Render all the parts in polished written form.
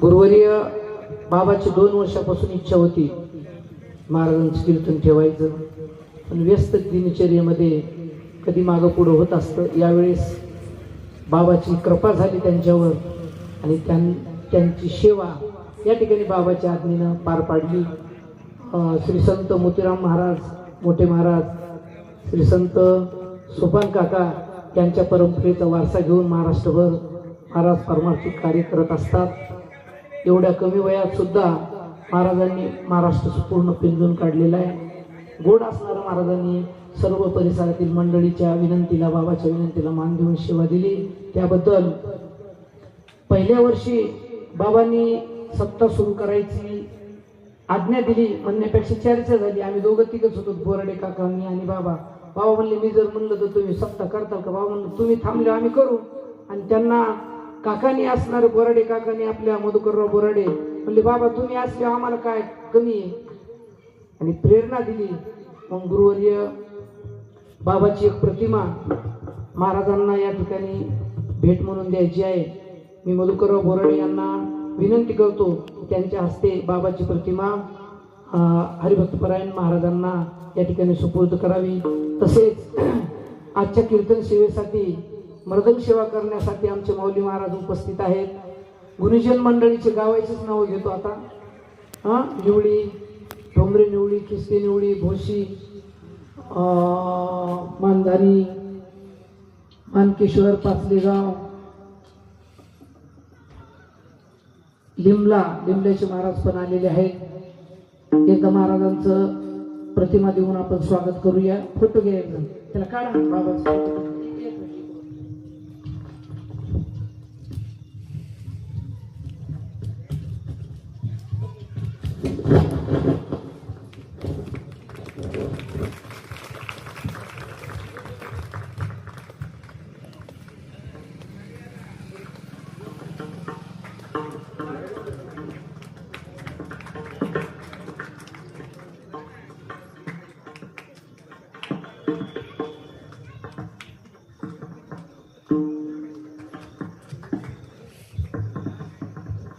गुरुवर्य बाबाची 2 वर्षापासून इच्छा होती महाराजांचं कीर्तन ठेवायचं, पण व्यस्त दिनचर्येमध्ये कधी मागं पुढं होत असतं. यावेळेस बाबाची कृपा झाली त्यांच्यावर आणि त्यांची सेवा या ठिकाणी बाबाच्या आज्ञेनं पार पाडली. श्री संत मोतीराम महाराज मोठे महाराज, श्री संत सोपान काका यांच्या परंपरेचा वारसा घेऊन महाराष्ट्रभर महाराज परमार्थिक कार्य करत असतात. एवढ्या कमी वयात सुद्धा महाराजांनी महाराष्ट्र पूर्ण पिंजून काढलेला आहे. गोड असणाऱ्या महाराजांनी सर्व परिसरातील मंडळीच्या विनंतीला, बाबाच्या विनंतीला मान देऊन सेवा दिली. त्याबद्दल पहिल्या वर्षी बाबांनी सत्ता सुरू करायची आज्ञा दिली म्हणण्यापेक्षा चर्चा झाली. आम्ही दोघं तिघच होतो, बोराडे काका, मी आणि बाबा. बाबा म्हणले मी जर म्हणलं तर तुम्ही सत्ता करताल का? बाबा म्हणलं तुम्ही थांबले आम्ही करू. आणि त्यांना काकानी असणारे बोराडे काकानी आपल्या मधुकरराव बोराडे म्हणले बाबा तुम्ही असले आम्हाला काय कमी आहे, आणि प्रेरणा दिली. मग गुरुवर्य बाबाची एक प्रतिमा महाराजांना या ठिकाणी भेट म्हणून द्यायची आहे. मी मधुकरराव बोराडे यांना विनंती करतो त्यांच्या हस्ते बाबाची प्रतिमा हरिभक्तपरायण महाराजांना या ठिकाणी सुपूर्द करावी. तसेच आजच्या कीर्तन सेवेसाठी मर्दन सेवा करण्यासाठी आमचे माऊली महाराज उपस्थित आहेत. गुरुजन मंडळीचे गावाचीच नावं घेतो आता. निवळी, डोंगरे निवळी, खिस्ते निवळी, भोशी, मानधारी, मानकेश्वर, पाचलेगाव, लिमल्याचे महाराज पण आलेले आहेत. एकदा महाराजांचं प्रतिमा देऊन आपण स्वागत करूया. फोटो घ्या एकदम, त्याला काढा बाबाचा.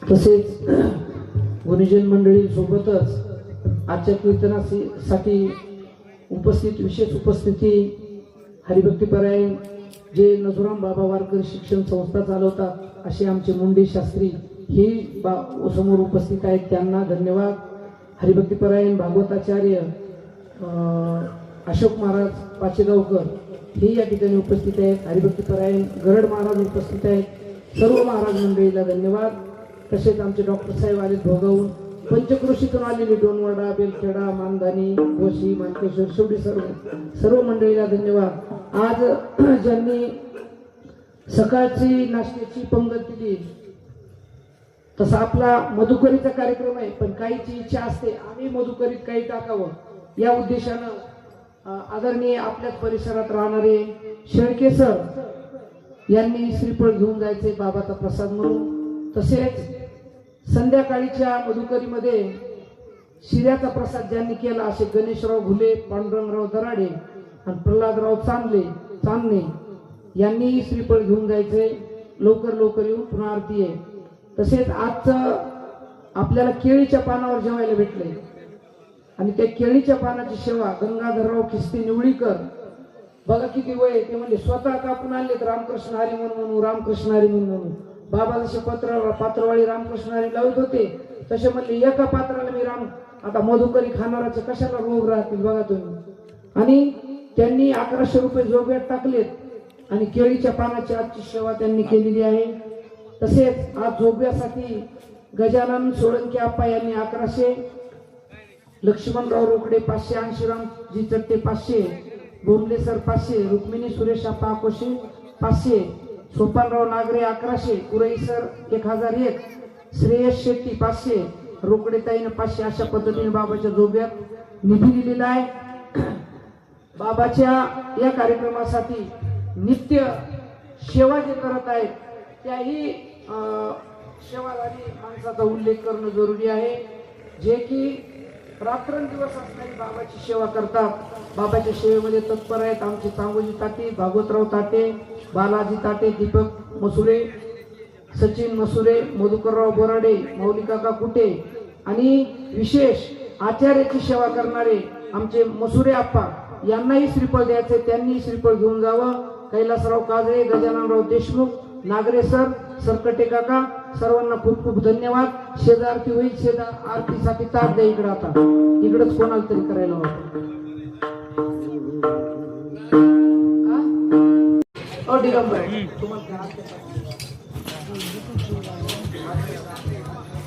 तसेच गुरुजन मंडळी सोबतच आजच्या कीर्तनासाठी विशेष उपस्थिती हरिभक्तीपरायण जे नथुराम बाबा वारकर शिक्षण संस्था चालवतात असे आमचे मुंडे शास्त्री ही समोर उपस्थित आहेत. त्यांना धन्यवाद. हरिभक्तीपरायण भागवताचार्य अशोक महाराज पाचेगावकर हे या ठिकाणी उपस्थित आहेत. हरिभक्तीपरायण गरड महाराज उपस्थित आहेत. सर्व महाराज मंडळीला धन्यवाद. तसेच आमचे डॉक्टर साहेब आले भोगावून, पंचक्रोशीतून आलेले डोनवाडा, बेलखेडा, मानधानी, भोशी, मानकेश्वर, शेवटी सर्व मंडळीला धन्यवाद. आज ज्यांनी सकाळची नाश्त्याची पंगत दिली, तसा आपला मधुकरीचा कार्यक्रम आहे, पण काहीची इच्छा असते आम्ही मधुकरीत काही टाकावं या उद्देशानं आदरणीय आपल्याच परिसरात राहणारे शेळके सर यांनी श्रीफळ घेऊन जायचे बाबाचा प्रसाद म्हणून. तसेच संध्याकाळीच्या मधुकरीमध्ये शिऱ्याचा प्रसाद ज्यांनी केला असे गणेशराव घुले, पांडुरंगराव दराडे आणि प्रल्हादराव चांदणे यांनी श्रीफळ घेऊन जायचे. लवकर येऊन पुन्हा आरती आहे. तसेच आजचं आपल्याला केळीच्या पानावर जेवायला भेटले आणि त्या केळीच्या पानाची सेवा गंगाधरराव खिस्ते निवळीकर, बघा किती वय. ते म्हणजे स्वतः कापून आणलेत रामकृष्ण हरी म्हणून, रामकृष्ण हरी म्हणून. बाबा जसे पात्रवाळी रामकृष्ण हरी लावत होते तसे म्हणले एका पात्राला मी आता मधुकरी खाणाराचे कशाला रोग राहतील बघा तुम्ही. आणि त्यांनी 1100 रुपये जोग्यात टाकलेत आणि केळीच्या पानाची आजची सेवा त्यांनी केलेली आहे. तसेच आज जोग्यासाठी गजानन सोळंकी आप्पा यांनी 1100, लक्ष्मणराव रोकडे 500, अंशीरामजी चट्टे 500, बोंबले सर 500, रुक्मिणी सुरेश आप्पा आकोशे 500, सोपानराव नागरे 1100, कुरई सर 1001, श्रेयस शेट्टी 500, रोकडेताईनं 500. अशा पद्धतीने बाबाच्या जोब्यात निधी दिलेला आहे. बाबाच्या या कार्यक्रमासाठी नित्य सेवा जे करत आहेत त्याही सेवाधारी माणसाचा उल्लेख करणं जरुरी आहे, जे की रात्रंदिवस असणारी बाबाची सेवा करतात. बाबाच्या सेवेमध्ये तत्पर आहेत आमचे चांगोजी ताटे, भागवतराव ताटे, बालाजी ताटे, दीपक मसुरे, सचिन मसुरे, मधुकरराव बोराडे, मौलिकाका कुटे आणि विशेष आचार्याची सेवा करणारे आमचे मसुरे आप्पा यांनाही श्रीफळ द्यायचे, त्यांनी श्रीफळ घेऊन जावं. कैलासराव काजळे, गजाननराव देशमुख, नागरे सर, सरकटे काका, सर्वांना खूप खूप धन्यवाद. शेजारती होईल, शेजार आरतीसाठी ताट द्या इकडं. आता इकडंच कोणाला तरी करायला होतं.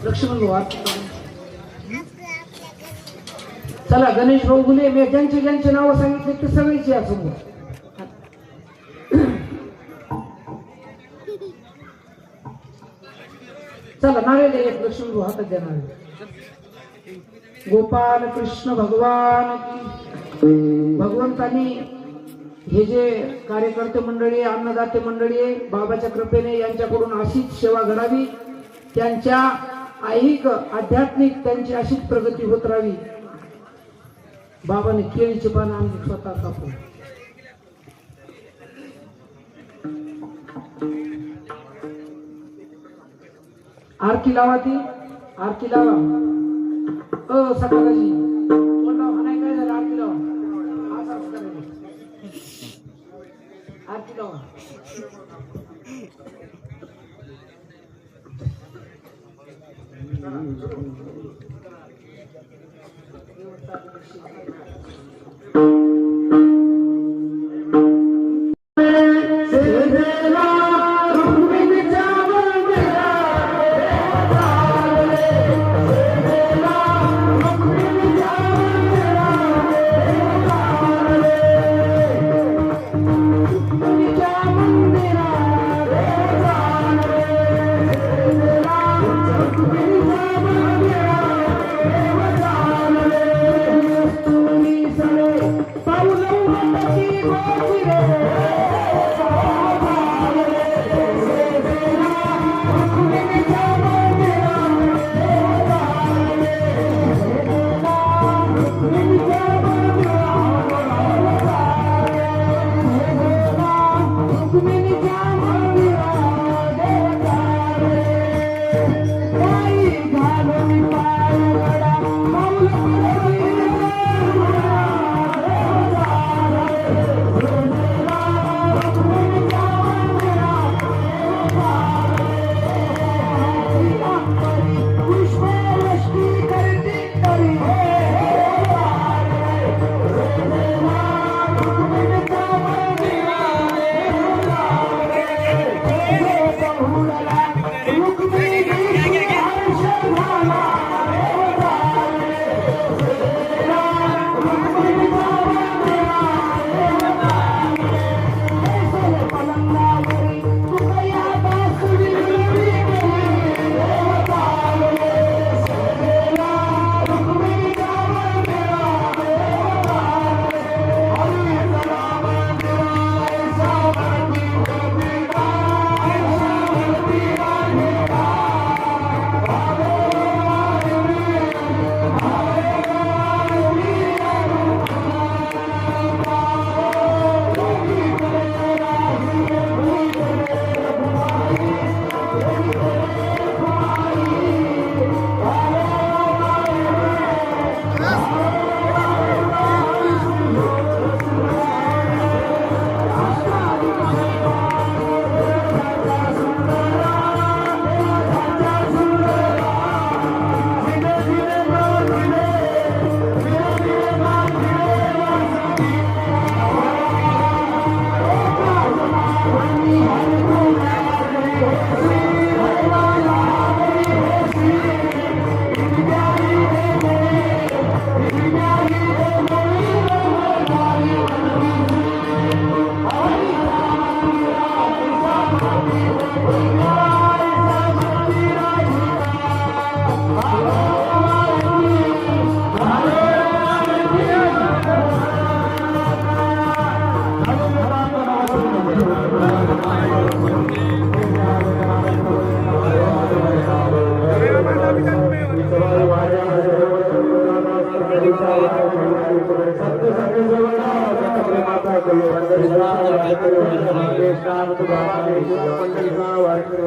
लक्ष्मण भाऊ चला. गणेश भाऊ गुले, मी ज्यांचे नाव सांगितले ते सगळीच या समोर. चला नारळ एक लक्ष्मण भाऊ हातात द्या नारळ. गोपाल कृष्ण भगवान की. भगवंतांनी हे जे कार्यकर्ते मंडळी, अन्नदाते मंडळी बाबाच्या कृपेने यांच्याकडून अशीच सेवा घडावी, त्यांच्या ऐहिक आध्यात्मिक त्यांची अशीच प्रगती होत राहावी. बाबाने केळीचे पान आम्ही स्वतः कापू. आरती लावा, ती आरती लावा. सकाळची म्हणाय काय झालं? आरती लावा. आरती लावा.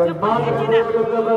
मात्र